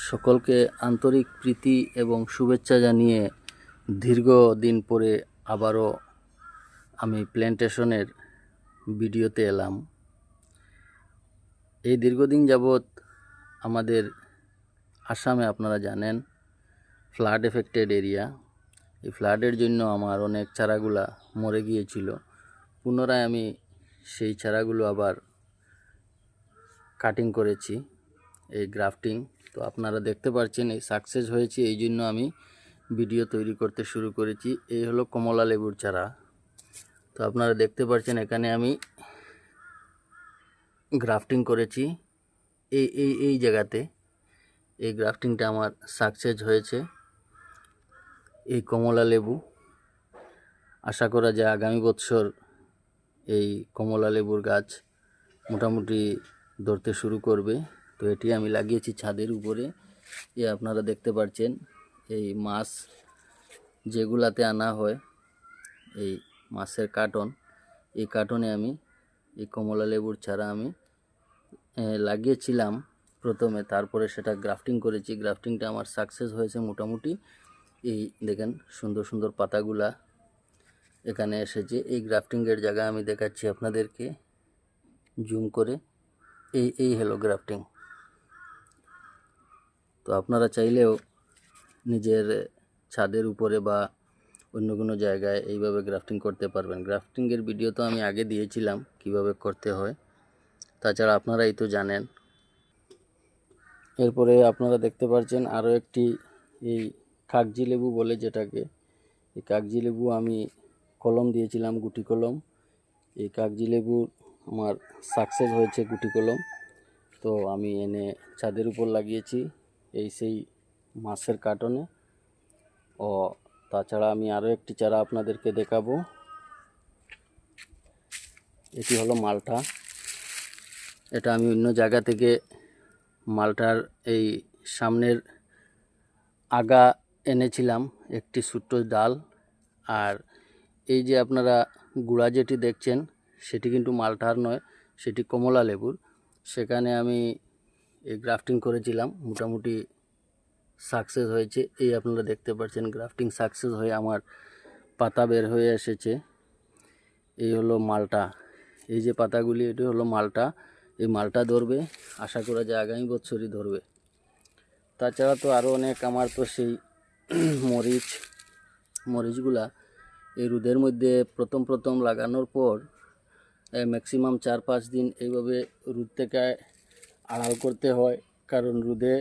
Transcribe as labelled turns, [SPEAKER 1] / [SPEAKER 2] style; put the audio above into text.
[SPEAKER 1] সকলকে আন্তরিক প্রীতি এবং শুভেচ্ছা জানিয়ে দীর্ঘদিন পরে আবারও আমি প্ল্যান্টেশনের ভিডিওতে এলাম। এই দীর্ঘদিন যাবৎ আমাদের আসামে আপনারা জানেন ফ্লাড এফেক্টেড এরিয়া। এই ফ্লাডের জন্য আমার অনেক চারাগুলা মরে গিয়েছিল। পুনরায় আমি সেই চারাগুলো আবার কাটিং করেছি, এই গ্রাফটিং। তো আপনারা দেখতে পাচ্ছেন এই সাকসেস হয়েছে, এই জন্য আমি ভিডিও তৈরি করতে শুরু করেছি। এই হলো কমলা লেবুর চারা। তো আপনারা দেখতে পাচ্ছেন এখানে আমি গ্রাফটিং করেছি এই এই এই জায়গাতে। এই গ্রাফটিংটা আমার সাকসেস হয়েছে। এই কমলা লেবু আশা করা যায় আগামী বছর এই কমলা লেবুর গাছ মোটামুটি ধরতে শুরু করবে। তো এটি আমি লাগিয়েছি ছাদের উপরে। আপনারা দেখতে পাচ্ছেন এই মাছ যেগুলাতে আনা হয়, এই মাছের কার্টন, এই কার্টনে আমি এই কমলা লেবুর চারা আমি লাগিয়েছিলাম প্রথমে, তারপরে সেটা গ্রাফটিং করেছি। গ্রাফটিংটা আমার সাকসেস হয়েছে মোটামুটি। এই দেখেন সুন্দর সুন্দর পাতাগুলা এখানে এসেছে। এই গ্রাফটিংয়ের জায়গা আমি দেখাচ্ছি আপনাদেরকে জুম করে। এই হলো গ্রাফটিং। তো আপনারা চাইলেও নিজের ছাদের উপরে বা অন্য কোনো জায়গায় এইভাবে গ্রাফটিং করতে পারবেন। গ্রাফটিংয়ের ভিডিও তো আমি আগে দিয়েছিলাম কিভাবে করতে হয়, তাছাড়া আপনারাই তো জানেন। এরপরে আপনারা দেখতে পাচ্ছেন আরও একটি এই কাগজি লেবু বলে যেটাকে, এই কাগজি লেবু আমি কলম দিয়েছিলাম, গুটি কলম। এই কাগজি লেবু আমার সাকসেস হয়েছে গুটি কলম। তো আমি এনে ছাদের উপর লাগিয়েছি এই সেই মাছের কার্টনে। ও তাছাড়া আমি আরও একটি চারা আপনাদেরকে দেখাবো। এটি হলো মালটা। এটা আমি অন্য জায়গা থেকে মালটার এই সামনের আগা এনেছিলাম, একটি ছোট্ট ডাল। আর এই যে আপনারা গুঁড়া যেটি দেখছেন সেটি কিন্তু মালটার নয়, সেটি কমলা লেবুর। সেখানে আমি এই গ্রাফটিং করেছিলাম, মোটামুটি সাকসেস হয়েছে। এই আপনারা দেখতে পাচ্ছেন গ্রাফটিং সাকসেস হয়ে আমার পাতা বের হয়ে এসেছে। এই হলো মালটা, এই যে পাতাগুলি, এটি হলো মালটা। এই মালটা ধরবে, আশা করা যায় আগামী বছরই ধরবে। তাছাড়া তো আরও অনেক আমার তো সেই মরিচগুলা এই রোদের মধ্যে প্রথম লাগানোর পর ম্যাক্সিমাম 4-5 দিন এইভাবে রোদ থেকে আড়াল করতে হয়, কারণ রোদে